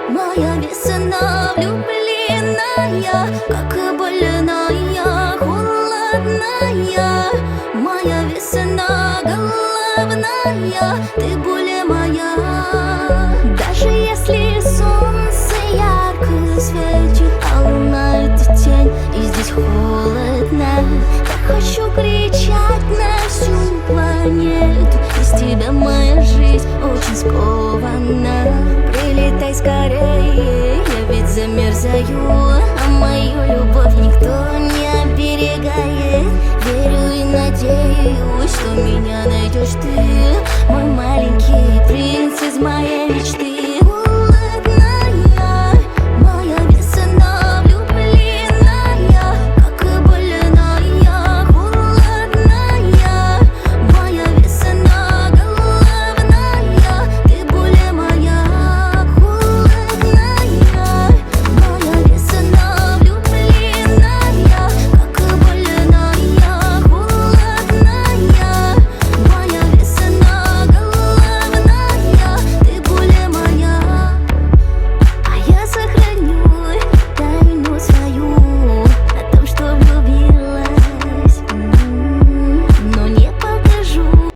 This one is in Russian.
Моя весна влюбленная, как и больная, холодная. Моя весна головная, ты более моя. Даже если солнце ярко светит, а луна это тень, и здесь холодно, я хочу кричать на всю планету: без тебя моя жизнь очень скована. Прилетай скорее, я ведь замерзаю, а мою любовь никто не оберегает. Верю и надеюсь, что меня найдешь ты, мой маленький принц из моей мечты.